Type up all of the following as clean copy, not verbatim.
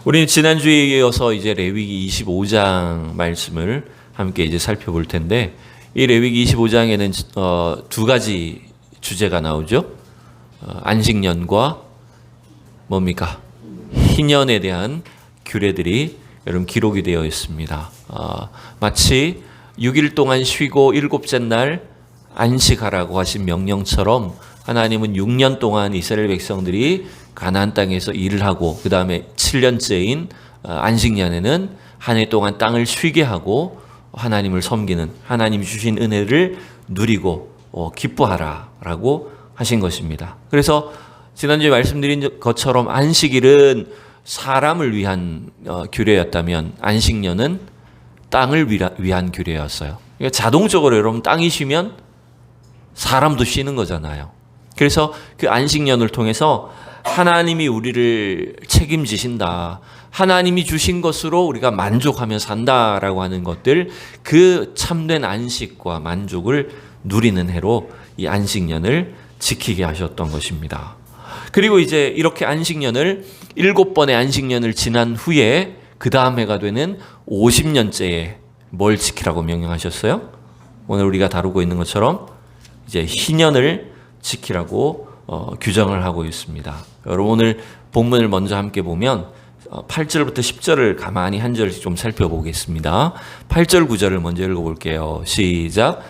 우리는 지난주에 이어서 이제 레위기 25장 말씀을 함께 이제 살펴볼 텐데, 이 레위기 25장에는 두 가지 주제가 나오죠. 안식년과 뭡니까? 희년에 대한 규례들이 여러분 기록이 되어 있습니다. 마치 6일 동안 쉬고 일곱째 날 안식하라고 하신 명령처럼 하나님은 6년 동안 이스라엘 백성들이 가나안 땅에서 일을 하고 그 다음에 7년째인 안식년에는 한 해 동안 땅을 쉬게 하고 하나님을 섬기는, 하나님이 주신 은혜를 누리고 기뻐하라라고 하신 것입니다. 그래서 지난주에 말씀드린 것처럼 안식일은 사람을 위한 규례였다면 안식년은 땅을 위한 규례였어요. 그러니까 자동적으로 여러분 땅이 쉬면 사람도 쉬는 거잖아요. 그래서 그 안식년을 통해서 하나님이 우리를 책임지신다, 하나님이 주신 것으로 우리가 만족하며 산다라고 하는 것들, 그 참된 안식과 만족을 누리는 해로 이 안식년을 지키게 하셨던 것입니다. 그리고 이제 이렇게 안식년을 7번의 안식년을 지난 후에 그 다음 해가 되는 50년째에 뭘 지키라고 명령하셨어요? 오늘 우리가 다루고 있는 것처럼 이제 희년을 지키라고 규정을 하고 있습니다. 여러분 오늘 본문을 먼저 함께 보면 8절부터 10절을 가만히 한 절씩 좀 살펴보겠습니다. 8절 9절을 먼저 읽어볼게요. 시작.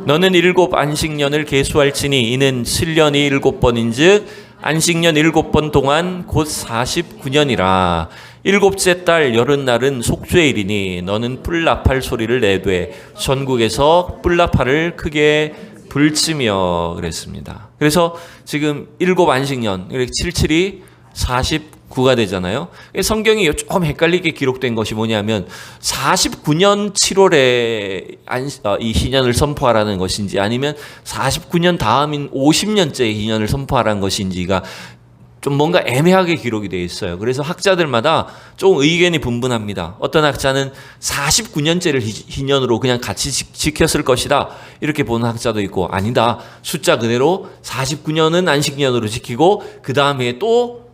너는 7 안식년을 계수할지니 이는 7년이 7번인즉 안식년 7번 동안 곧 49년이라. 7째 달 여름날은 속죄일이니 너는 뿔나팔 소리를 내되 전국에서 뿔나팔을 크게 불치며 그랬습니다. 그래서 지금 7 안식년, 77이 49가 되잖아요. 성경이 좀 헷갈리게 기록된 것이 뭐냐면 49년 7월에 이 희년을 선포하라는 것인지 아니면 49년 다음인 50년째 희년을 선포하라는 것인지가 좀 뭔가 애매하게 기록이 되어 있어요. 그래서 학자들마다 좀 의견이 분분합니다. 어떤 학자는 49년째를 희년으로 그냥 같이 지켰을 것이다 이렇게 보는 학자도 있고, 아니다, 숫자 그대로 49년은 안식년으로 지키고 그 다음에 또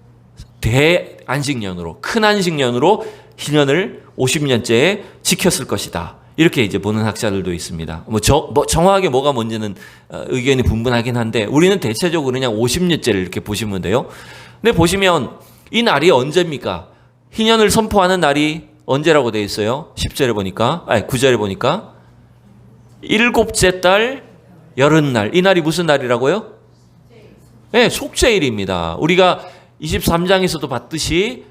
대안식년으로, 큰 안식년으로 희년을 50년째에 지켰을 것이다 이렇게 이제 보는 학자들도 있습니다. 정확하게 뭐가 뭔지는 의견이 분분하긴 한데 우리는 대체적으로 그냥 50년째를 이렇게 보시면 돼요. 근데 보시면 이 날이 언제입니까? 희년을 선포하는 날이 언제라고 되어 있어요? 10절에 보니까, 9절에 보니까 7째 달 여름날. 이 날이 무슨 날이라고요? 네, 속죄일입니다. 우리가 23장에서도 봤듯이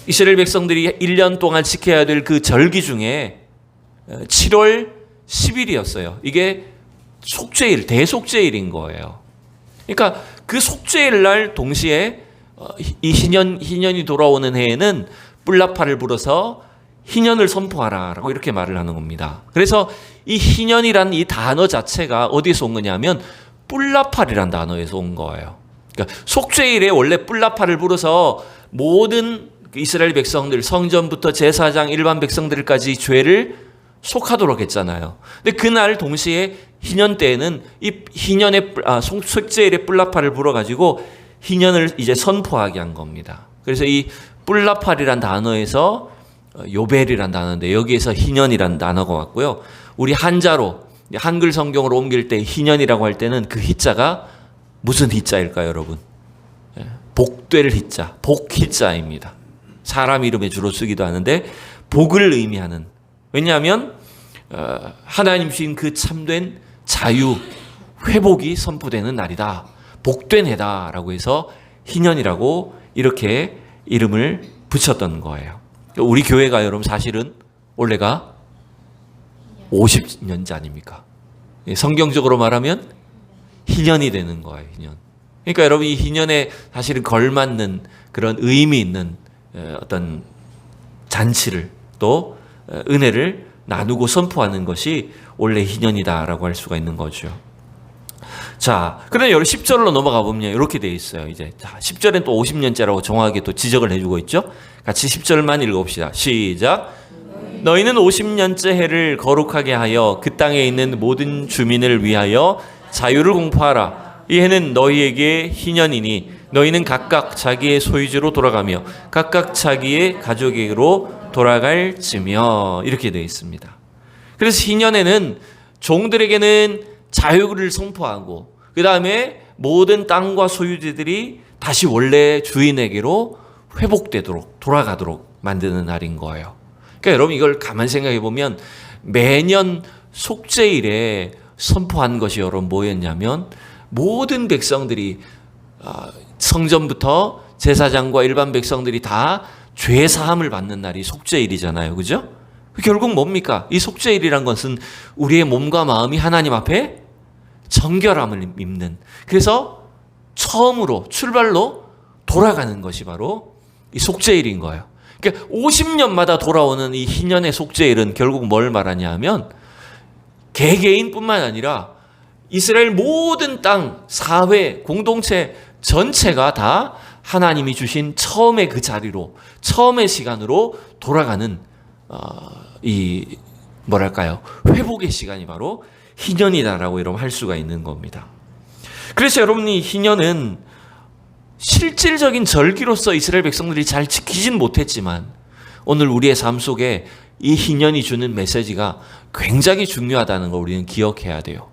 이스라엘 백성들이 1년 동안 지켜야 될 그 절기 중에 7월 10일이었어요. 이게 속죄일, 대속죄일인 거예요. 그러니까 그 속죄일 날 동시에 이 희년이 돌아오는 해에는 뿔나팔을 불어서 희년을 선포하라라고 이렇게 말을 하는 겁니다. 그래서 이 희년이란 이 단어 자체가 어디서 온 거냐면 뿔나팔이란 단어에서 온 거예요. 그러니까 속죄일에 원래 뿔나팔을 불어서 모든 이스라엘 백성들, 성전부터 제사장, 일반 백성들까지 죄를 속하도록 했잖아요. 근데 그날 동시에 희년 때에는 이 희년의 속죄일에 뿔나팔을 불어가지고 희년을 이제 선포하게 한 겁니다. 그래서 이 뿔나팔이란 단어에서 요벨이란 단어인데 여기에서 희년이란 단어가 왔고요. 우리 한자로 한글 성경으로 옮길 때 희년이라고 할 때는 그 희자가 무슨 희자일까요, 여러분? 복될 희자, 복희자입니다. 사람 이름에 주로 쓰기도 하는데 복을 의미하는. 왜냐하면 하나님 주신 그 참된 자유, 회복이 선포되는 날이다. 복된 해다라고 해서 희년이라고 이렇게 이름을 붙였던 거예요. 우리 교회가 여러분 사실은 올해가 50년째 아닙니까? 성경적으로 말하면 희년이 되는 거예요, 희년. 그러니까 여러분 이 희년에 사실은 걸맞는 그런 의미 있는 어떤 잔치를 또 은혜를 나누고 선포하는 것이 원래 희년이다라고 할 수가 있는 거죠. 자, 그런데 여기 10절로 넘어가 보면 이렇게 되어 있어요. 이제 10절엔 또 50년째라고 정확하게 또 지적을 해주고 있죠. 같이 10절만 읽어봅시다. 시작. 너희는 50년째 해를 거룩하게 하여 그 땅에 있는 모든 주민을 위하여 자유를 공포하라. 이 해는 너희에게 희년이니 너희는 각각 자기의 소유지로 돌아가며 각각 자기의 가족에게로 돌아갈지며 이렇게 되어 있습니다. 그래서 희년에는 종들에게는 자유를 선포하고 그 다음에 모든 땅과 소유지들이 다시 원래 주인에게로 회복되도록 돌아가도록 만드는 날인 거예요. 그러니까 여러분 이걸 가만 생각해 보면 매년 속죄일에 선포한 것이 여러분 뭐였냐면 모든 백성들이 성전부터 제사장과 일반 백성들이 다 죄 사함을 받는 날이 속죄일이잖아요. 그죠? 결국 뭡니까? 이 속죄일이란 것은 우리의 몸과 마음이 하나님 앞에 정결함을 입는, 그래서 처음으로 출발로 돌아가는 것이 바로 이 속죄일인 거예요. 그러니까 50년마다 돌아오는 이 희년의 속죄일은 결국 뭘 말하냐 하면 개개인뿐만 아니라 이스라엘 모든 땅, 사회, 공동체 전체가 다 하나님이 주신 처음의 그 자리로, 처음의 시간으로 돌아가는 이 뭐랄까요? 회복의 시간이 바로 희년이다라고 여러분 할 수가 있는 겁니다. 그래서 여러분 이 희년은 실질적인 절기로서 이스라엘 백성들이 잘 지키진 못했지만 오늘 우리의 삶 속에 이 희년이 주는 메시지가 굉장히 중요하다는 걸 우리는 기억해야 돼요.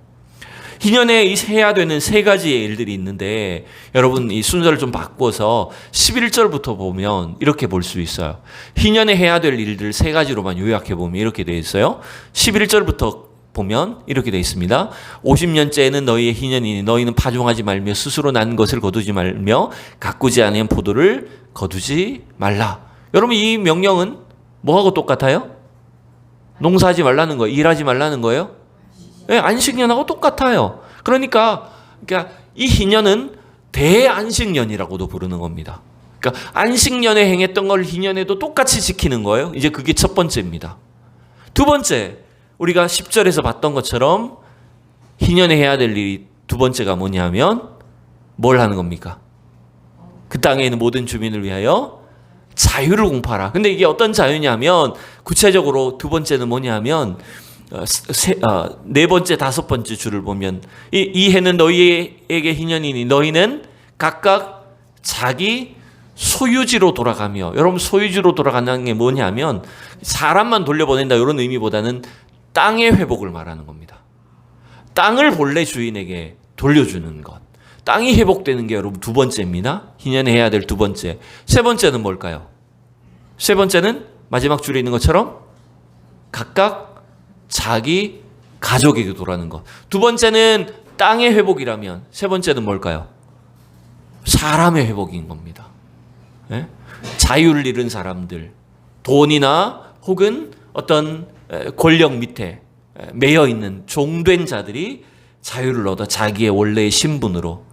희년에 해야 되는 세 가지의 일들이 있는데 여러분 이 순서를 좀 바꿔서 11절부터 보면 이렇게 볼 수 있어요. 희년에 해야 될 일들 세 가지로만 요약해 보면 이렇게 되어 있어요. 11절부터 보면 이렇게 되어 있습니다. 50년째에는 너희의 희년이니 너희는 파종하지 말며 스스로 난 것을 거두지 말며 가꾸지 않은 포도를 거두지 말라. 여러분 이 명령은 뭐하고 똑같아요? 농사하지 말라는 거예요. 일하지 말라는 거예요. 네, 안식년하고 똑같아요. 그러니까 이 희년은 대안식년이라고도 부르는 겁니다. 그러니까 안식년에 행했던 걸 희년에도 똑같이 지키는 거예요. 이제 그게 첫 번째입니다. 두 번째, 우리가 10절에서 봤던 것처럼 희년에 해야 될 일이 두 번째가 뭐냐면 뭘 하는 겁니까? 그 땅에 있는 모든 주민을 위하여 자유를 공포하라. 근데 이게 어떤 자유냐면 구체적으로 두 번째는 뭐냐면 네 번째, 다섯 번째 줄을 보면 이 해는 너희에게 희년이니 너희는 각각 자기 소유지로 돌아가며, 여러분 소유지로 돌아가는 게 뭐냐면 사람만 돌려보낸다 이런 의미보다는 땅의 회복을 말하는 겁니다. 땅을 본래 주인에게 돌려주는 것. 땅이 회복되는 게 여러분 두 번째입니다. 희년에 해야 될 두 번째. 세 번째는 뭘까요? 세 번째는 마지막 줄에 있는 것처럼 각각 자기 가족에게 돌아가는 것. 두 번째는 땅의 회복이라면 세 번째는 뭘까요? 사람의 회복인 겁니다. 네? 자유를 잃은 사람들, 돈이나 혹은 어떤 권력 밑에 매여 있는 종된 자들이 자유를 얻어 자기의 원래의 신분으로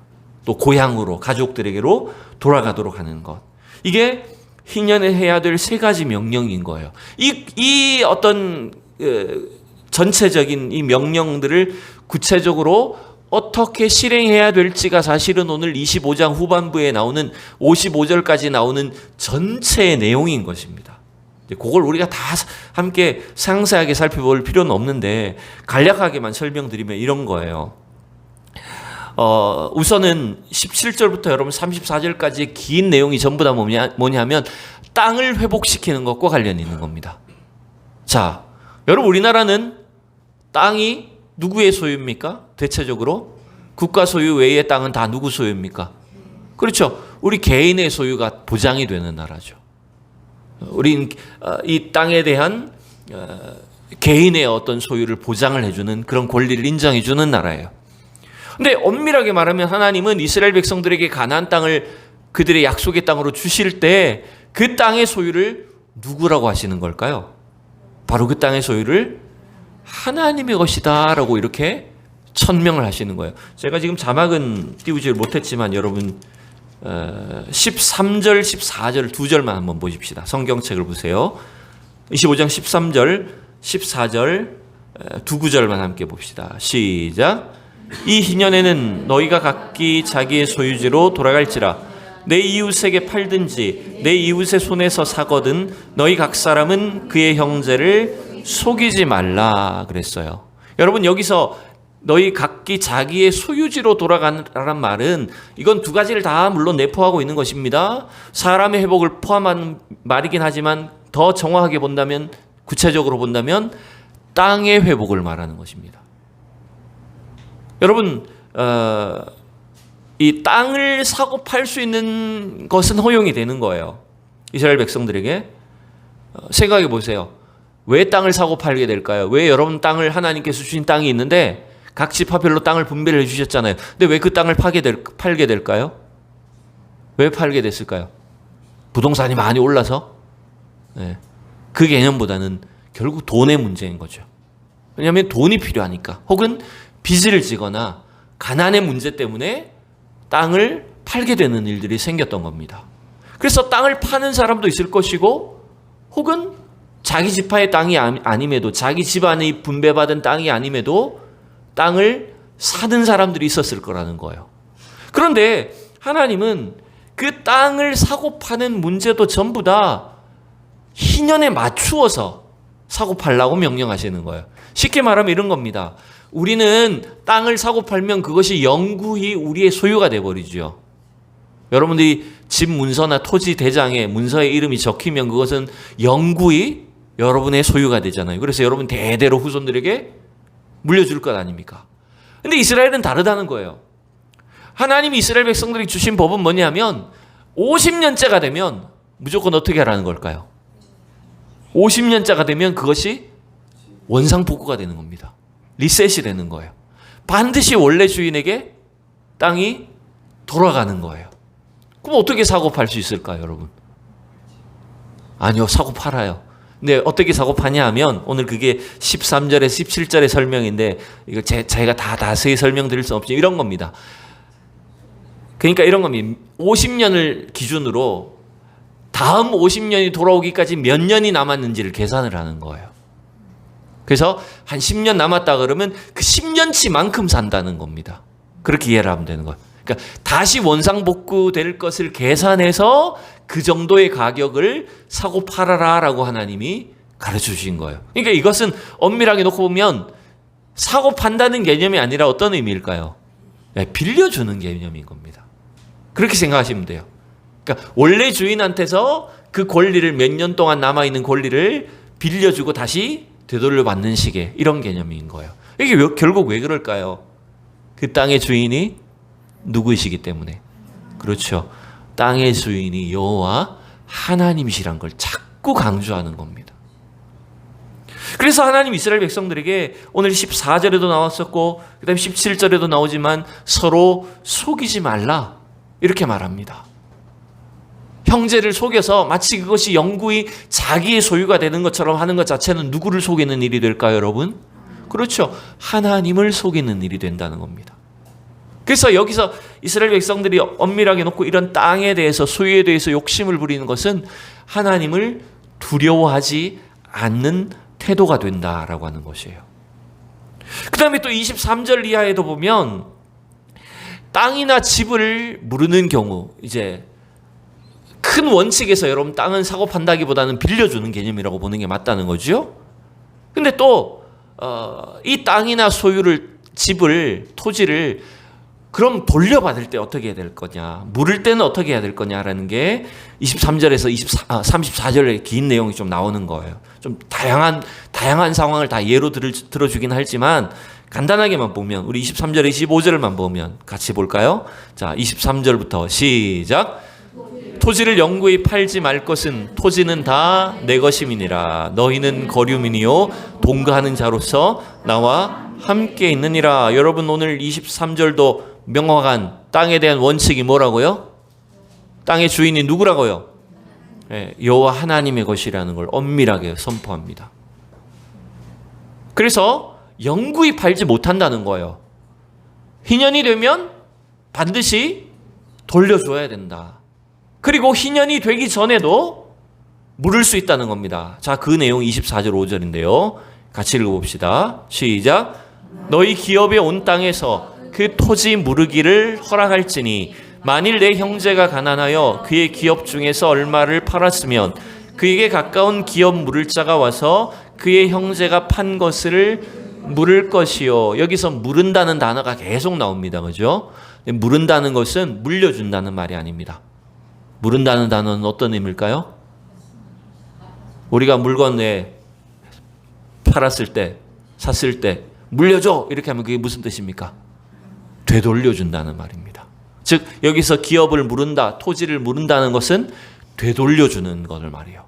또 고향으로 가족들에게로 돌아가도록 하는 것. 이게 희년에 해야 될 세 가지 명령인 거예요. 이 어떤 전체적인 이 명령들을 구체적으로 어떻게 실행해야 될지가 사실은 오늘 25장 후반부에 나오는 55절까지 나오는 전체의 내용인 것입니다. 그걸 우리가 다 함께 상세하게 살펴볼 필요는 없는데 간략하게만 설명드리면 이런 거예요. 우선은 17절부터 여러분 34절까지의 긴 내용이 전부 다 뭐냐면 땅을 회복시키는 것과 관련이 있는 겁니다. 자, 여러분 우리나라는 땅이 누구의 소유입니까? 대체적으로 국가 소유 외의 땅은 다 누구 소유입니까? 그렇죠. 우리 개인의 소유가 보장이 되는 나라죠. 우린 이 땅에 대한 개인의 어떤 소유를 보장을 해주는 그런 권리를 인정해주는 나라예요. 근데 엄밀하게 말하면 하나님은 이스라엘 백성들에게 가나안 땅을 그들의 약속의 땅으로 주실 때 그 땅의 소유를 누구라고 하시는 걸까요? 바로 그 땅의 소유를 하나님의 것이다 라고 이렇게 천명을 하시는 거예요. 제가 지금 자막은 띄우지 못했지만 여러분 13절, 14절 두 절만 한번 보십시다. 성경책을 보세요. 25장 13절, 14절 두 구절만 함께 봅시다. 시작. 이 희년에는 너희가 각기 자기의 소유지로 돌아갈지라. 내 이웃에게 팔든지 내 이웃의 손에서 사거든 너희 각 사람은 그의 형제를 속이지 말라 그랬어요. 여러분 여기서 너희 각기 자기의 소유지로 돌아가라는 말은 이건 두 가지를 다 물론 내포하고 있는 것입니다. 사람의 회복을 포함한 말이긴 하지만 더 정확하게 본다면, 구체적으로 본다면 땅의 회복을 말하는 것입니다. 여러분, 이 땅을 사고 팔 수 있는 것은 허용이 되는 거예요. 이스라엘 백성들에게. 생각해 보세요. 왜 땅을 사고 팔게 될까요? 왜 여러분 땅을, 하나님께서 주신 땅이 있는데 각 지파별로 땅을 분배를 해주셨잖아요. 근데 왜 그 땅을 팔게 될까요? 왜 팔게 됐을까요? 부동산이 많이 올라서? 네. 그 개념보다는 결국 돈의 문제인 거죠. 왜냐하면 돈이 필요하니까, 혹은 빚을 지거나 가난의 문제 때문에 땅을 팔게 되는 일들이 생겼던 겁니다. 그래서 땅을 파는 사람도 있을 것이고, 혹은 자기 지파의 땅이 아님에도, 자기 집안의 분배받은 땅이 아님에도 땅을 사는 사람들이 있었을 거라는 거예요. 그런데 하나님은 그 땅을 사고 파는 문제도 전부 다 희년에 맞추어서 사고 팔라고 명령하시는 거예요. 쉽게 말하면 이런 겁니다. 우리는 땅을 사고 팔면 그것이 영구히 우리의 소유가 돼버리죠. 여러분들이 집 문서나 토지 대장에 문서에 이름이 적히면 그것은 영구히 여러분의 소유가 되잖아요. 그래서 여러분 대대로 후손들에게 물려줄 것 아닙니까? 근데 이스라엘은 다르다는 거예요. 하나님이 이스라엘 백성들이 주신 법은 뭐냐면 50년째가 되면 무조건 어떻게 하라는 걸까요? 50년째가 되면 그것이 원상복구가 되는 겁니다. 리셋이 되는 거예요. 반드시 원래 주인에게 땅이 돌아가는 거예요. 그럼 어떻게 사고 팔 수 있을까요, 여러분? 아니요, 사고 팔아요. 근데 어떻게 사고 파냐 하면, 오늘 그게 13절에 17절의 설명인데, 이거 제가 다 자세히 설명드릴 수 없지, 이런 겁니다. 그러니까 이런 겁니다. 50년을 기준으로 다음 50년이 돌아오기까지 몇 년이 남았는지를 계산을 하는 거예요. 그래서 한 10년 남았다 그러면 그 10년치만큼 산다는 겁니다. 그렇게 이해를 하면 되는 거예요. 그러니까 다시 원상복구될 것을 계산해서 그 정도의 가격을 사고 팔아라라고 하나님이 가르쳐 주신 거예요. 그러니까 이것은 엄밀하게 놓고 보면 사고 판다는 개념이 아니라 어떤 의미일까요? 빌려주는 개념인 겁니다. 그렇게 생각하시면 돼요. 그러니까 원래 주인한테서 그 권리를, 몇 년 동안 남아있는 권리를 빌려주고 다시 되돌려 받는 식의 이런 개념인 거예요. 이게 결국 왜 그럴까요? 그 땅의 주인이 누구이시기 때문에. 그렇죠. 땅의 주인이 여호와 하나님이시란 걸 자꾸 강조하는 겁니다. 그래서 하나님 이스라엘 백성들에게 오늘 14절에도 나왔었고 그 다음에 17절에도 나오지만 서로 속이지 말라 이렇게 말합니다. 형제를 속여서 마치 그것이 영구히 자기의 소유가 되는 것처럼 하는 것 자체는 누구를 속이는 일이 될까요, 여러분? 그렇죠. 하나님을 속이는 일이 된다는 겁니다. 그래서 여기서 이스라엘 백성들이 엄밀하게 놓고 이런 땅에 대해서, 소유에 대해서 욕심을 부리는 것은 하나님을 두려워하지 않는 태도가 된다라고 하는 것이에요. 그 다음에 또 23절 이하에도 보면 땅이나 집을 무르는 경우, 이제 큰 원칙에서 여러분 땅은 사고 판다기보다는 빌려주는 개념이라고 보는 게 맞다는 거죠. 근데 또 이 땅이나 소유를, 집을, 토지를 그럼 돌려받을 때 어떻게 해야 될 거냐, 물을 때는 어떻게 해야 될 거냐라는 게 23절에서 34절의 긴 내용이 좀 나오는 거예요. 좀 다양한 상황을 다 예로 들어주긴 하지만 간단하게만 보면, 우리 23절에 25절만 보면 같이 볼까요? 자, 23절부터 시작. 토지를 영구히 팔지 말 것은 토지는 다 내 것임이니라. 너희는 거류민이요 동거하는 자로서 나와 함께 있느니라. 여러분 오늘 23절도 명확한 땅에 대한 원칙이 뭐라고요? 땅의 주인이 누구라고요? 여호와 하나님의 것이라는 걸 엄밀하게 선포합니다. 그래서 영구히 팔지 못한다는 거예요. 희년이 되면 반드시 돌려줘야 된다. 그리고 희년이 되기 전에도 물을 수 있다는 겁니다. 자, 그 내용 24절 5절인데요. 같이 읽어봅시다. 시작. 너희 기업에 온 땅에서 그 토지 무르기를 허락할지니 만일 내 형제가 가난하여 그의 기업 중에서 얼마를 팔았으면 그에게 가까운 기업 물을 자가 와서 그의 형제가 판 것을 물을 것이요. 여기서 물은다는 단어가 계속 나옵니다. 그죠? 물은다는 것은 물려준다는 말이 아닙니다. 물은다는 단어는 어떤 의미일까요? 우리가 물건 팔았을 때, 샀을 때 물려줘 이렇게 하면 그게 무슨 뜻입니까? 되돌려준다는 말입니다. 즉 여기서 기업을 물은다, 토지를 물은다는 것은 되돌려주는 것을 말이에요.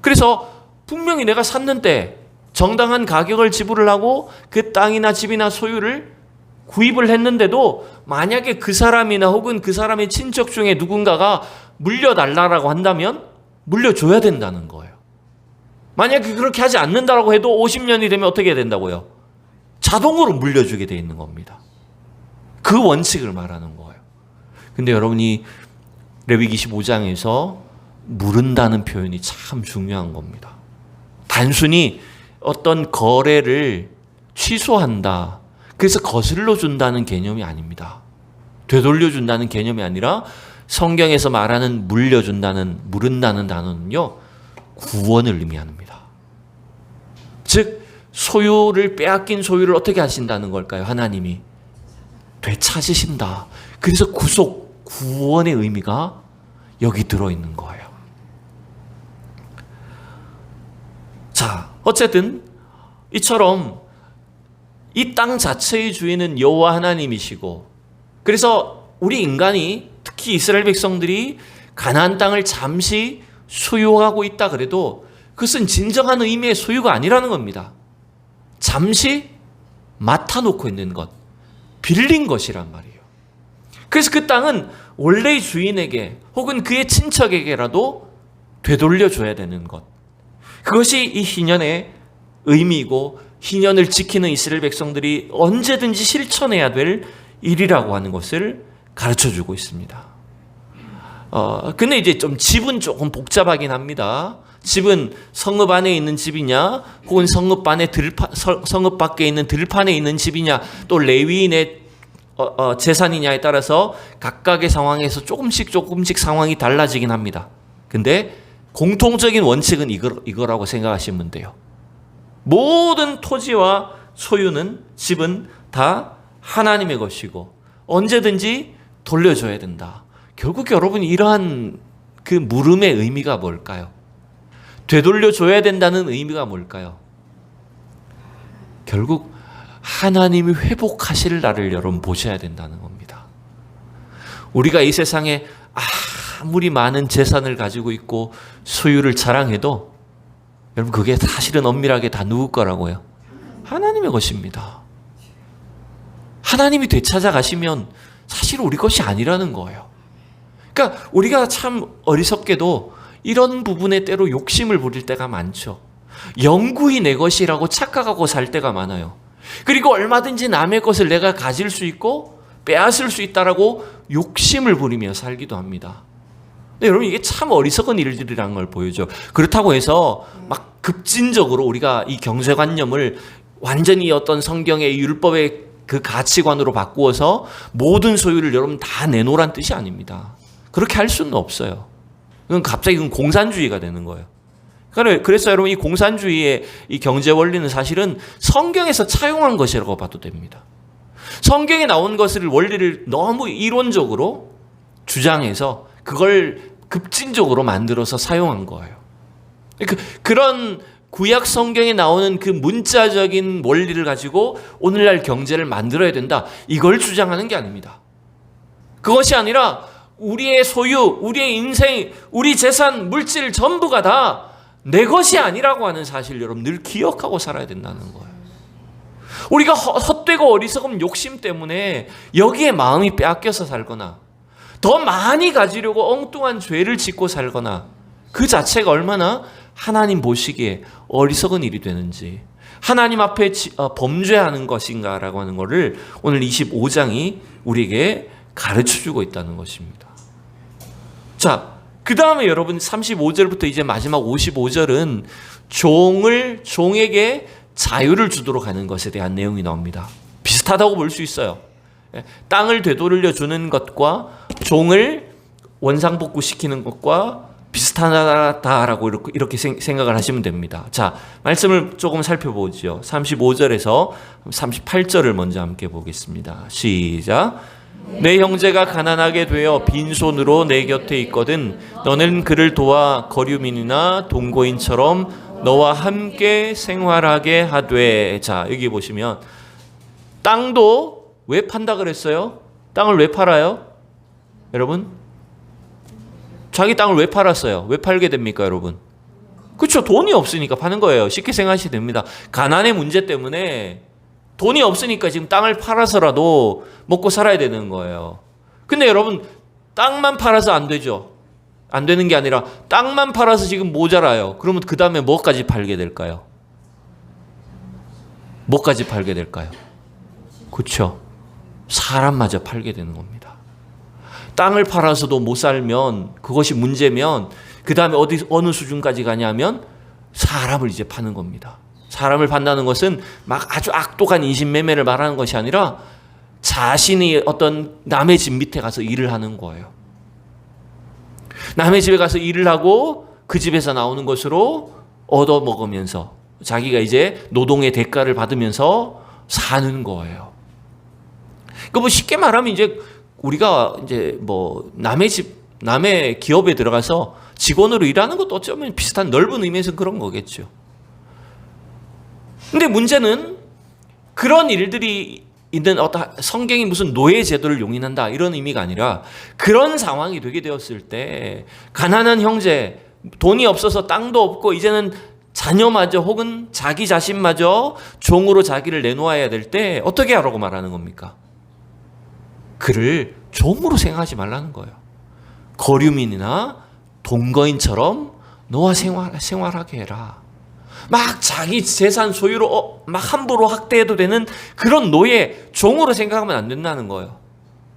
그래서 분명히 내가 샀는데 정당한 가격을 지불을 하고 그 땅이나 집이나 소유를 구입을 했는데도 만약에 그 사람이나 혹은 그 사람의 친척 중에 누군가가 물려달라고 한다면 물려줘야 된다는 거예요. 만약에 그렇게 하지 않는다고 해도 50년이 되면 어떻게 해야 된다고요? 자동으로 물려주게 돼 있는 겁니다. 그 원칙을 말하는 거예요. 근데 여러분이 레위기 25장에서 물은다는 표현이 참 중요한 겁니다. 단순히 어떤 거래를 취소한다, 그래서 거슬러 준다는 개념이 아닙니다. 되돌려 준다는 개념이 아니라 성경에서 말하는 물려준다는, 물은다는 단어는요, 구원을 의미합니다. 즉 소유를, 빼앗긴 소유를 어떻게 하신다는 걸까요? 하나님이 되찾으신다. 그래서 구속, 구원의 의미가 여기 들어있는 거예요. 자, 어쨌든 이처럼 이 땅 자체의 주인은 여호와 하나님이시고, 그래서 우리 인간이, 특히 이스라엘 백성들이 가나안 땅을 잠시 소유하고 있다 그래도 그것은 진정한 의미의 소유가 아니라는 겁니다. 잠시 맡아놓고 있는 것, 빌린 것이란 말이에요. 그래서 그 땅은 원래의 주인에게 혹은 그의 친척에게라도 되돌려줘야 되는 것, 그것이 이 희년의 의미이고 희년을 지키는 이스라엘 백성들이 언제든지 실천해야 될 일이라고 하는 것을 가르쳐주고 있습니다. 근데 이제 좀 집은 조금 복잡하긴 합니다. 집은 성읍 안에 있는 집이냐, 혹은 성읍 밖에 있는 들판에 있는 집이냐, 또 레위인의 재산이냐에 따라서 각각의 상황에서 조금씩 상황이 달라지긴 합니다. 근데 공통적인 원칙은 이거라고 생각하시면 돼요. 모든 토지와 소유는, 집은 다 하나님의 것이고 언제든지 돌려줘야 된다. 결국 여러분, 이러한 그 물음의 의미가 뭘까요? 되돌려줘야 된다는 의미가 뭘까요? 결국 하나님이 회복하실 날을 여러분 보셔야 된다는 겁니다. 우리가 이 세상에 아무리 많은 재산을 가지고 있고 소유를 자랑해도 여러분, 그게 사실은 엄밀하게 다 누구 거라고요? 하나님의 것입니다. 하나님이 되찾아 가시면 사실 우리 것이 아니라는 거예요. 그러니까 우리가 참 어리석게도 이런 부분에 때로 욕심을 부릴 때가 많죠. 영구히 내 것이라고 착각하고 살 때가 많아요. 그리고 얼마든지 남의 것을 내가 가질 수 있고 빼앗을 수 있다라고 욕심을 부리며 살기도 합니다. 근데 여러분, 이게 참 어리석은 일들이라는 걸 보여줘. 그렇다고 해서 막 급진적으로 우리가 이 경제관념을 완전히 어떤 성경의 율법의 그 가치관으로 바꾸어서 모든 소유를 여러분 다 내놓으란 뜻이 아닙니다. 그렇게 할 수는 없어요. 그건 갑자기 공산주의가 되는 거예요. 그래서 여러분, 이 공산주의의 이 경제 원리는 사실은 성경에서 차용한 것이라고 봐도 됩니다. 성경에 나온 것을, 원리를 너무 이론적으로 주장해서 그걸 급진적으로 만들어서 사용한 거예요. 그런 구약 성경에 나오는 그 문자적인 원리를 가지고 오늘날 경제를 만들어야 된다, 이걸 주장하는 게 아닙니다. 그것이 아니라 우리의 소유, 우리의 인생, 우리 재산, 물질 전부가 다 내 것이 아니라고 하는 사실 여러분 늘 기억하고 살아야 된다는 거예요. 우리가 헛되고 어리석은 욕심 때문에 여기에 마음이 빼앗겨서 살거나 더 많이 가지려고 엉뚱한 죄를 짓고 살거나, 그 자체가 얼마나 하나님 보시기에 어리석은 일이 되는지, 하나님 앞에 범죄하는 것인가라고 하는 것을 오늘 25장이 우리에게 가르쳐주고 있다는 것입니다. 자, 그 다음에 여러분 35절부터 이제 마지막 55절은 종에게 자유를 주도록 하는 것에 대한 내용이 나옵니다. 비슷하다고 볼 수 있어요. 땅을 되돌려 주는 것과 종을 원상복구시키는 것과 비슷하다라고 이렇게 생각을 하시면 됩니다. 자, 말씀을 조금 살펴보죠. 35절에서 38절을 먼저 함께 보겠습니다. 시작. 내 형제가 가난하게 되어 빈손으로 내 곁에 있거든 너는 그를 도와 거류민이나 동거인처럼 너와 함께 생활하게 하되. 자, 여기 보시면 땅도 왜 판다 그랬어요? 땅을 왜 팔아요? 여러분? 자기 땅을 왜 팔았어요? 왜 팔게 됩니까, 여러분? 그렇죠. 돈이 없으니까 파는 거예요. 쉽게 생각하시면 됩니다. 가난의 문제 때문에 돈이 없으니까 지금 땅을 팔아서라도 먹고 살아야 되는 거예요. 근데 여러분, 땅만 팔아서 안 되죠. 안 되는 게 아니라 땅만 팔아서 지금 모자라요. 그러면 그 다음에 뭐까지 팔게 될까요? 뭐까지 팔게 될까요? 그렇죠. 사람마저 팔게 되는 겁니다. 땅을 팔아서도 못 살면, 그것이 문제면 그 다음에 어느 수준까지 가냐면 사람을 이제 파는 겁니다. 사람을 판다는 것은 막 아주 악독한 인신매매를 말하는 것이 아니라 자신이 어떤 남의 집 밑에 가서 일을 하는 거예요. 남의 집에 가서 일을 하고 그 집에서 나오는 것으로 얻어먹으면서 자기가 이제 노동의 대가를 받으면서 사는 거예요. 그 뭐 쉽게 말하면 이제 우리가 이제 뭐 남의 기업에 들어가서 직원으로 일하는 것도 어쩌면 비슷한 넓은 의미에서 그런 거겠죠. 근데 문제는 그런 일들이 있는 어떤 성경이 무슨 노예 제도를 용인한다 이런 의미가 아니라 그런 상황이 되게 되었을 때 가난한 형제, 돈이 없어서 땅도 없고 이제는 자녀마저 혹은 자기 자신마저 종으로 자기를 내놓아야 될 때 어떻게 하라고 말하는 겁니까? 그를 종으로 생각하지 말라는 거예요. 거류민이나 동거인처럼 너와 생활하게 해라. 막 자기 재산 소유로 막 함부로 학대해도 되는 그런 노예, 종으로 생각하면 안 된다는 거예요.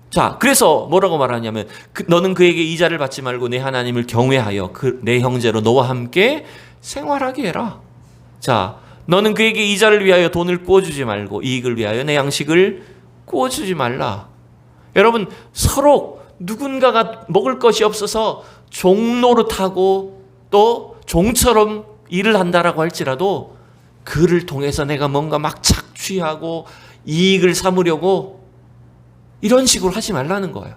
자, 그래서 뭐라고 말하냐면 너는 그에게 이자를 받지 말고 내 하나님을 경외하여 내 형제로 너와 함께 생활하게 해라. 자, 너는 그에게 이자를 위하여 돈을 구워주지 말고 이익을 위하여 내 양식을 구워주지 말라. 여러분, 서로 누군가가 먹을 것이 없어서 종노릇하고 또 종처럼 일을 한다라고 할지라도 그를 통해서 내가 뭔가 막 착취하고 이익을 삼으려고 이런 식으로 하지 말라는 거예요.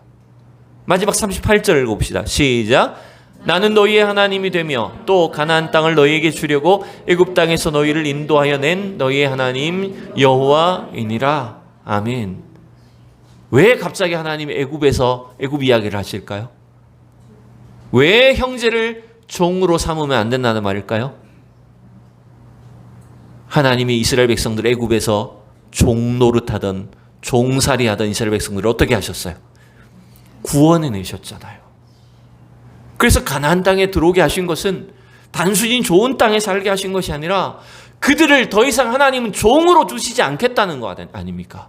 마지막 38절 읽어봅시다. 시작. 나는 너희의 하나님이 되며 또 가나안 땅을 너희에게 주려고 애굽 땅에서 너희를 인도하여 낸 너희의 하나님 여호와이니라. 아멘. 왜 갑자기 하나님이 애굽 이야기를 하실까요? 왜 형제를 종으로 삼으면 안 된다는 말일까요? 하나님이 이스라엘 백성들 애굽에서 종노릇하던 종살이하던 이스라엘 백성들을 어떻게 하셨어요? 구원해내셨잖아요. 그래서 가나안 땅에 들어오게 하신 것은 단순히 좋은 땅에 살게 하신 것이 아니라 그들을 더 이상 하나님은 종으로 두시지 않겠다는 거 아닙니까?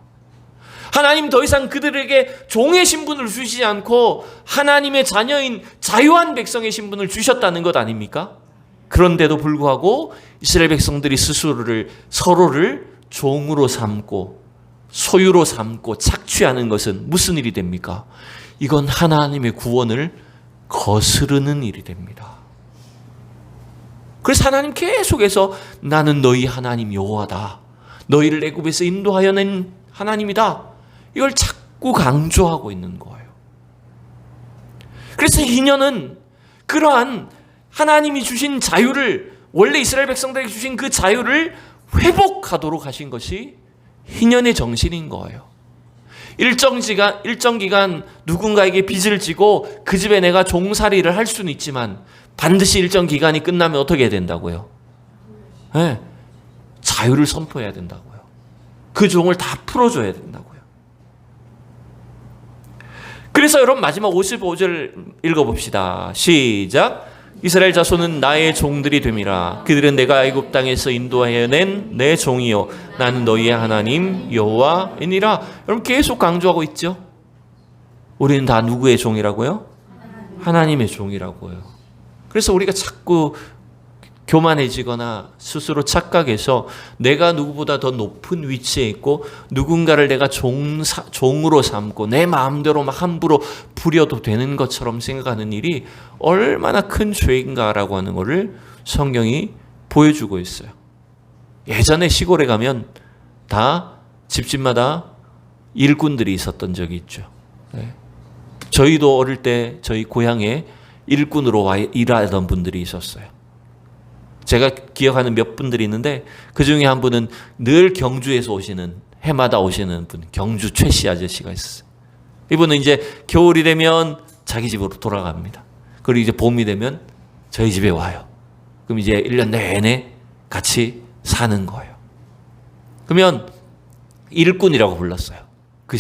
하나님 더 이상 그들에게 종의 신분을 주시지 않고 하나님의 자녀인 자유한 백성의 신분을 주셨다는 것 아닙니까? 그런데도 불구하고 이스라엘 백성들이 서로를 종으로 삼고 소유로 삼고 착취하는 것은 무슨 일이 됩니까? 이건 하나님의 구원을 거스르는 일이 됩니다. 그래서 하나님 계속해서 나는 너희 하나님 여호와다. 너희를 애굽에서 인도하여 낸 하나님이다. 이걸 자꾸 강조하고 있는 거예요. 그래서 희년은 그러한 하나님이 주신 자유를, 원래 이스라엘 백성들에게 주신 그 자유를 회복하도록 하신 것이 희년의 정신인 거예요. 일정 기간 누군가에게 빚을 지고 그 집에 내가 종살이를 할 수는 있지만 반드시 일정 기간이 끝나면 어떻게 해야 된다고요? 네, 자유를 선포해야 된다고요. 그 종을 다 풀어줘야 된다고요. 그래서 여러분 마지막 55절 읽어봅시다. 시작. 이스라엘 자손은 나의 종들이 됨이라. 그들은 내가 애굽 땅에서 인도하여 낸 내 종이요 나는 너희의 하나님 여호와이니라. 여러분 계속 강조하고 있죠. 우리는 다 누구의 종이라고요? 하나님의 종이라고요. 그래서 우리가 자꾸 교만해지거나 스스로 착각해서 내가 누구보다 더 높은 위치에 있고 누군가를 내가 종으로 삼고 내 마음대로 막 함부로 부려도 되는 것처럼 생각하는 일이 얼마나 큰 죄인가라고 하는 것을 성경이 보여주고 있어요. 예전에 시골에 가면 다 집집마다 일꾼들이 있었던 적이 있죠. 저희도 어릴 때 저희 고향에 일꾼으로 일하던 분들이 있었어요. 제가 기억하는 몇 분들이 있는데 그 중에 한 분은 늘 경주에서 오시는, 해마다 오시는 분, 경주 최씨 아저씨가 있었어요. 이분은 이제 겨울이 되면 자기 집으로 돌아갑니다. 그리고 이제 봄이 되면 저희 집에 와요. 그럼 이제 1년 내내 같이 사는 거예요. 그러면 일꾼이라고 불렀어요. 그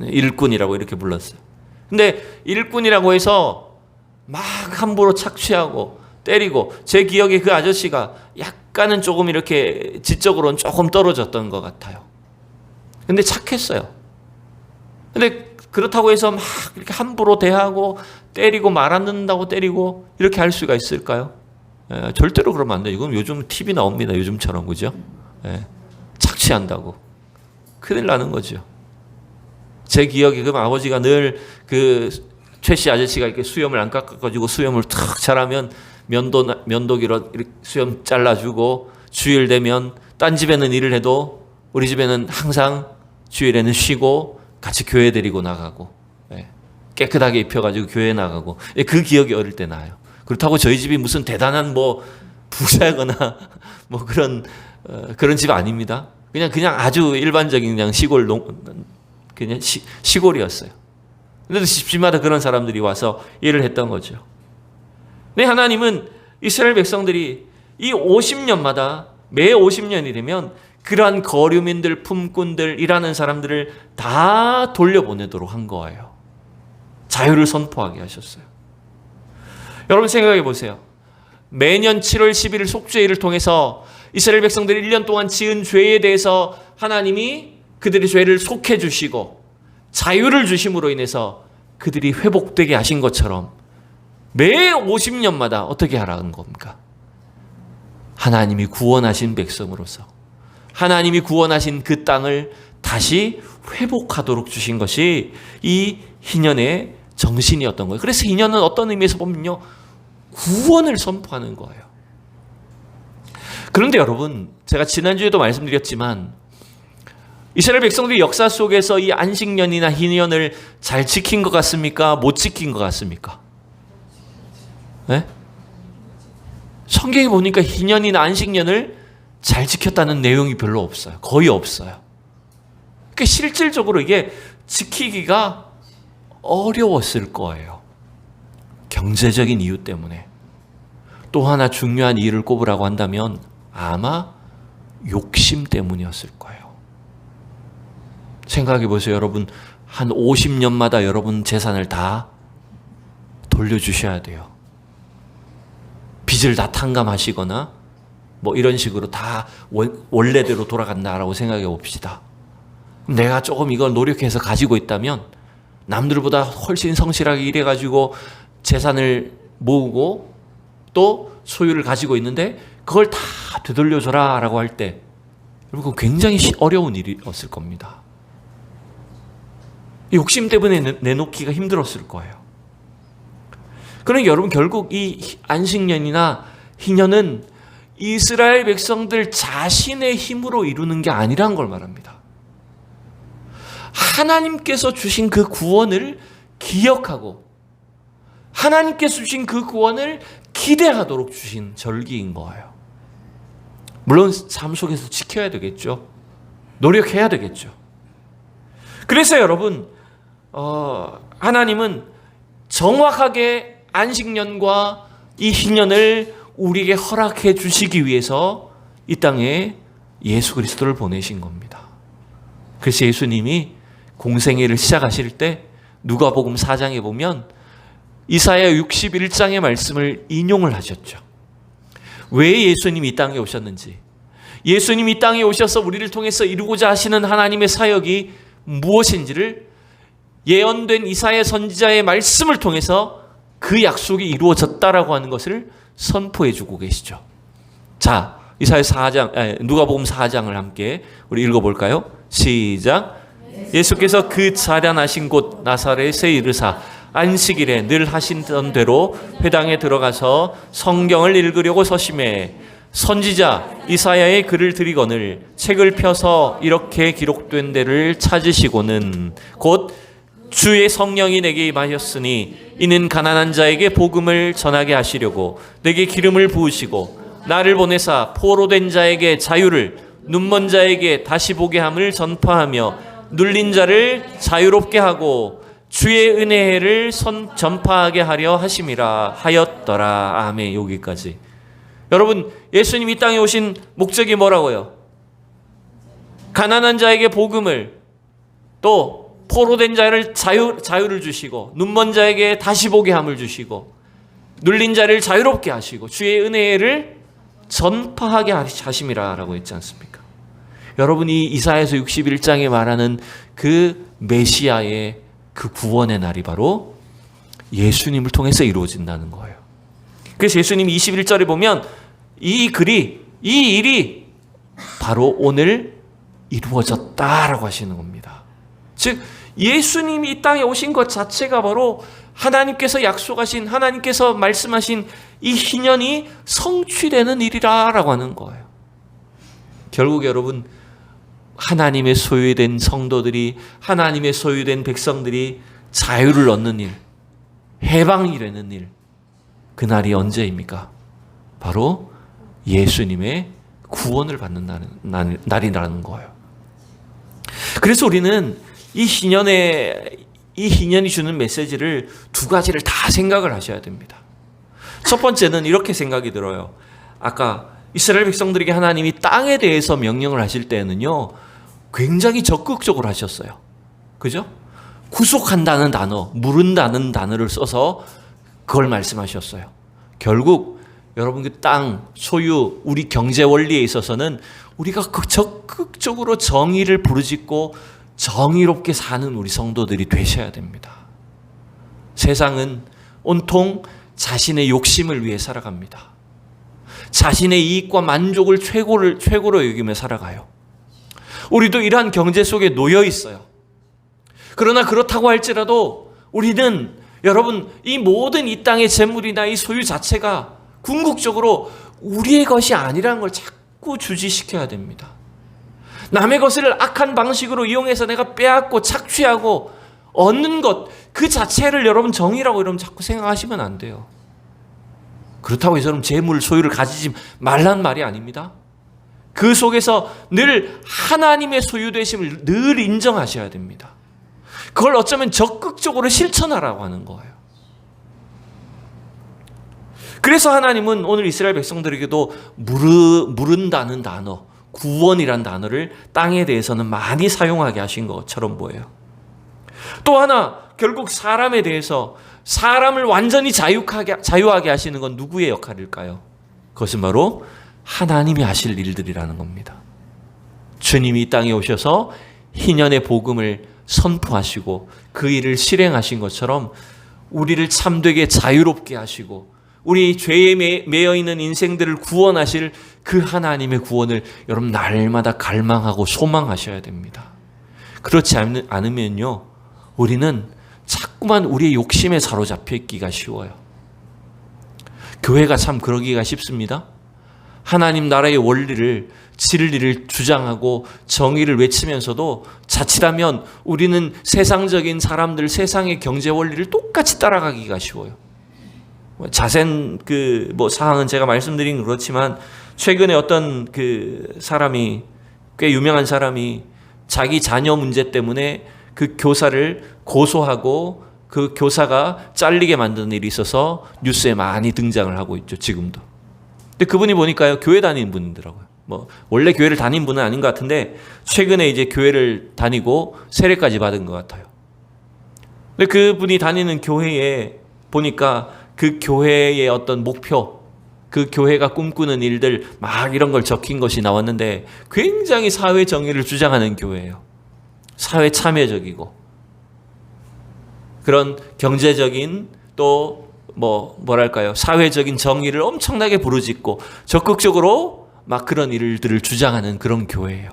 일꾼이라고 이렇게 불렀어요. 근데 일꾼이라고 해서 막 함부로 착취하고 때리고, 제 기억에 그 아저씨가 약간은 조금 이렇게 지적으로는 조금 떨어졌던 것 같아요. 근데 착했어요. 근데 그렇다고 해서 막 이렇게 함부로 대하고 때리고 말 안 듣는다고 때리고 이렇게 할 수가 있을까요? 절대로 그러면 안 돼요. 이건 요즘 TV 나옵니다. 요즘처럼, 그죠? 착취한다고. 큰일 나는 거죠. 제 기억에 그 아버지가 늘 그 최씨 아저씨가 이렇게 수염을 안 깎아가지고 수염을 탁 자라면 면도기로 이렇게 수염 잘라주고, 주일 되면 딴 집에는 일을 해도 우리 집에는 항상 주일에는 쉬고 같이 교회 데리고 나가고, 깨끗하게 입혀가지고 교회 나가고, 그 기억이 어릴 때 나요. 그렇다고 저희 집이 무슨 대단한 뭐 부자거나 뭐 그런 집 아닙니다. 그냥 아주 일반적인 그냥 시골 그냥 시골이었어요. 근데 집집마다 그런 사람들이 와서 일을 했던 거죠. 네, 하나님은 이스라엘 백성들이 이 50년마다 매 50년이 되면 그러한 거류민들, 품꾼들, 일하는 사람들을 다 돌려보내도록 한 거예요. 자유를 선포하게 하셨어요. 여러분 생각해 보세요. 매년 7월 11일 속죄일을 통해서 이스라엘 백성들이 1년 동안 지은 죄에 대해서 하나님이 그들의 죄를 속해 주시고 자유를 주심으로 인해서 그들이 회복되게 하신 것처럼 매 50년마다 어떻게 하라는 겁니까? 하나님이 구원하신 백성으로서 하나님이 구원하신 그 땅을 다시 회복하도록 주신 것이 이 희년의 정신이었던 거예요. 그래서 희년은 어떤 의미에서 보면요, 구원을 선포하는 거예요. 그런데 여러분, 제가 지난주에도 말씀드렸지만 이스라엘 백성들이 역사 속에서 이 안식년이나 희년을 잘 지킨 것 같습니까? 못 지킨 것 같습니까? 네? 성경에 보니까 희년이나 안식년을 잘 지켰다는 내용이 별로 없어요. 거의 없어요. 그러니까 실질적으로 이게 지키기가 어려웠을 거예요. 경제적인 이유 때문에. 또 하나 중요한 이유를 꼽으라고 한다면 아마 욕심 때문이었을 거예요. 생각해 보세요. 여러분, 한 50년마다 여러분 재산을 다 돌려주셔야 돼요. 빚을 다 탕감하시거나 뭐 이런 식으로 다 원래대로 돌아간다라고 생각해 봅시다. 내가 조금 이걸 노력해서 가지고 있다면 남들보다 훨씬 성실하게 일해가지고 재산을 모으고 또 소유를 가지고 있는데 그걸 다 되돌려줘라 라고 할 때 여러분 굉장히 어려운 일이었을 겁니다. 욕심 때문에 내놓기가 힘들었을 거예요. 그러니까 여러분 결국 이 안식년이나 희년은 이스라엘 백성들 자신의 힘으로 이루는 게 아니란 걸 말합니다. 하나님께서 주신 그 구원을 기억하고 하나님께서 주신 그 구원을 기대하도록 주신 절기인 거예요. 물론 삶 속에서 지켜야 되겠죠. 노력해야 되겠죠. 그래서 여러분 하나님은 정확하게 안식년과 이 희년을 우리에게 허락해 주시기 위해서 이 땅에 예수 그리스도를 보내신 겁니다. 그래서 예수님이 공생애를 시작하실 때 누가복음 4장에 보면 이사야 61장의 말씀을 인용을 하셨죠. 왜 예수님이 이 땅에 오셨는지, 예수님이 이 땅에 오셔서 우리를 통해서 이루고자 하시는 하나님의 사역이 무엇인지를 예언된 이사야 선지자의 말씀을 통해서 그 약속이 이루어졌다라고 하는 것을 선포해 주고 계시죠. 자, 이사야 4장, 누가복음 4장을 함께 우리 읽어볼까요? 시작. 예수께서 그 자라나신 곳 나사렛에 이르사 안식일에 늘 하시던 대로 회당에 들어가서 성경을 읽으려고 서심해 선지자 이사야의 글을 들이거늘 책을 펴서 이렇게 기록된 데를 찾으시고는 곧 주의 성령이 내게 임하셨으니 이는 가난한 자에게 복음을 전하게 하시려고 내게 기름을 부으시고 나를 보내사 포로된 자에게 자유를 눈먼 자에게 다시 보게 함을 전파하며 눌린 자를 자유롭게 하고 주의 은혜를 전파하게 하려 하심이라 하였더라. 아멘. 여기까지. 여러분, 예수님이 이 땅에 오신 목적이 뭐라고요? 가난한 자에게 복음을, 또 포로된 자를 자유를 주시고 눈먼 자에게 다시 보게 함을 주시고 눌린 자를 자유롭게 하시고 주의 은혜를 전파하게 하심이라라고 했지 않습니까? 여러분이 이사야서 61장에 말하는 그 메시아의 그 구원의 날이 바로 예수님을 통해서 이루어진다는 거예요. 그래서 예수님이 21절에 보면 이 일이 바로 오늘 이루어졌다라고 하시는 겁니다. 즉 예수님이 이 땅에 오신 것 자체가 바로 하나님께서 약속하신, 하나님께서 말씀하신 이 희년이 성취되는 일이라고 하는 거예요. 결국 여러분, 하나님의 소유된 성도들이, 하나님의 소유된 백성들이 자유를 얻는 일, 해방이 되는 일, 그날이 언제입니까? 바로 예수님의 구원을 받는 날이라는 거예요. 그래서 우리는 이 희년이 주는 메시지를 두 가지를 다 생각을 하셔야 됩니다. 첫 번째는 이렇게 생각이 들어요. 아까 이스라엘 백성들에게 하나님이 땅에 대해서 명령을 하실 때는요, 굉장히 적극적으로 하셨어요. 그죠? 구속한다는 단어, 물은다는 단어를 써서 그걸 말씀하셨어요. 결국 여러분 그 땅, 소유, 우리 경제 원리에 있어서는 우리가 적극적으로 정의를 부르짖고 정의롭게 사는 우리 성도들이 되셔야 됩니다. 세상은 온통 자신의 욕심을 위해 살아갑니다. 자신의 이익과 만족을 최고로 여기며 살아가요. 우리도 이러한 경제 속에 놓여 있어요. 그러나 그렇다고 할지라도 우리는 여러분 이 모든 이 땅의 재물이나 이 소유 자체가 궁극적으로 우리의 것이 아니라는 걸 자꾸 주지시켜야 됩니다. 남의 것을 악한 방식으로 이용해서 내가 빼앗고 착취하고 얻는 것 그 자체를 여러분 정의라고 여러분 자꾸 생각하시면 안 돼요. 그렇다고 해서 여러분 재물 소유를 가지지 말란 말이 아닙니다. 그 속에서 늘 하나님의 소유되심을 늘 인정하셔야 됩니다. 그걸 어쩌면 적극적으로 실천하라고 하는 거예요. 그래서 하나님은 오늘 이스라엘 백성들에게도 물은다는 단어, 구원이란 단어를 땅에 대해서는 많이 사용하게 하신 것처럼 보여요. 또 하나, 결국 사람에 대해서 사람을 완전히 자유하게 하시는 건 누구의 역할일까요? 그것은 바로 하나님이 하실 일들이라는 겁니다. 주님이 이 땅에 오셔서 희년의 복음을 선포하시고 그 일을 실행하신 것처럼 우리를 참되게 자유롭게 하시고 우리 죄에 매여 있는 인생들을 구원하실 그 하나님의 구원을 여러분 날마다 갈망하고 소망하셔야 됩니다. 그렇지 않으면요, 우리는 자꾸만 우리의 욕심에 사로잡혀 있기가 쉬워요. 교회가 참 그러기가 쉽습니다. 하나님 나라의 원리를, 진리를 주장하고 정의를 외치면서도 자칫하면 우리는 세상적인 사람들, 세상의 경제 원리를 똑같이 따라가기가 쉬워요. 자세한 사항은 제가 말씀드린 그렇지만 최근에 어떤 사람이, 꽤 유명한 사람이 자기 자녀 문제 때문에 그 교사를 고소하고 그 교사가 잘리게 만드는 일이 있어서 뉴스에 많이 등장을 하고 있죠, 지금도. 근데 그분이 보니까요, 교회 다니는 분이더라고요. 원래 교회를 다닌 분은 아닌 것 같은데, 최근에 이제 교회를 다니고 세례까지 받은 것 같아요. 근데 그분이 다니는 교회에 보니까 그 교회의 어떤 목표, 그 교회가 꿈꾸는 일들 막 이런 걸 적힌 것이 나왔는데 굉장히 사회 정의를 주장하는 교회예요. 사회 참여적이고 그런 경제적인 또 뭐랄까요? 사회적인 정의를 엄청나게 부르짖고 적극적으로 막 그런 일들을 주장하는 그런 교회예요.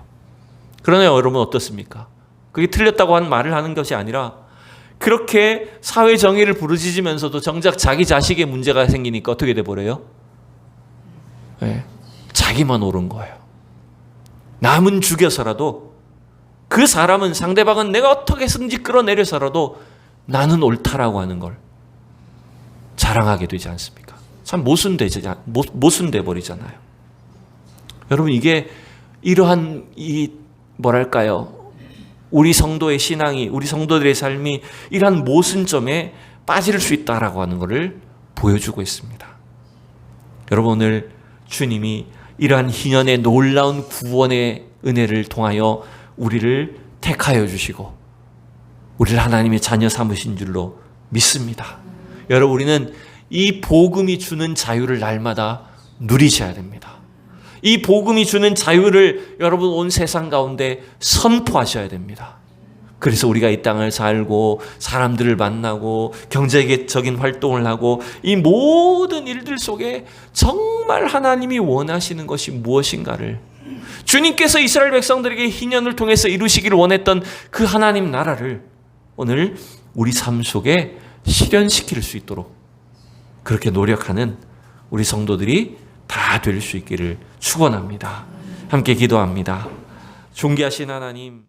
그러나 여러분 어떻습니까? 그게 틀렸다고 하는 말을 하는 것이 아니라 그렇게 사회 정의를 부르짖으면서도 정작 자기 자식의 문제가 생기니까 어떻게 돼버려요? 네, 자기만 옳은 거예요. 남은 죽여서라도 그 사람은 상대방은 내가 어떻게든지 끌어내려서라도 나는 옳다라고 하는 걸 자랑하게 되지 않습니까? 참 모순돼 버리잖아요. 여러분 이게 이러한 우리 성도의 신앙이 우리 성도들의 삶이 이러한 모순점에 빠질 수 있다라고 하는 것을 보여주고 있습니다. 여러분 오늘 주님이 이러한 희년의 놀라운 구원의 은혜를 통하여 우리를 택하여 주시고 우리를 하나님의 자녀 삼으신 줄로 믿습니다. 여러분 우리는 이 복음이 주는 자유를 날마다 누리셔야 됩니다. 이 복음이 주는 자유를 여러분 온 세상 가운데 선포하셔야 됩니다. 그래서 우리가 이 땅을 살고 사람들을 만나고 경제적인 활동을 하고 이 모든 일들 속에 정말 하나님이 원하시는 것이 무엇인가를 주님께서 이스라엘 백성들에게 희년을 통해서 이루시기를 원했던 그 하나님 나라를 오늘 우리 삶 속에 실현시킬 수 있도록 그렇게 노력하는 우리 성도들이 다 될 수 있기를 축원합니다. 함께 기도합니다. 존귀하신 하나님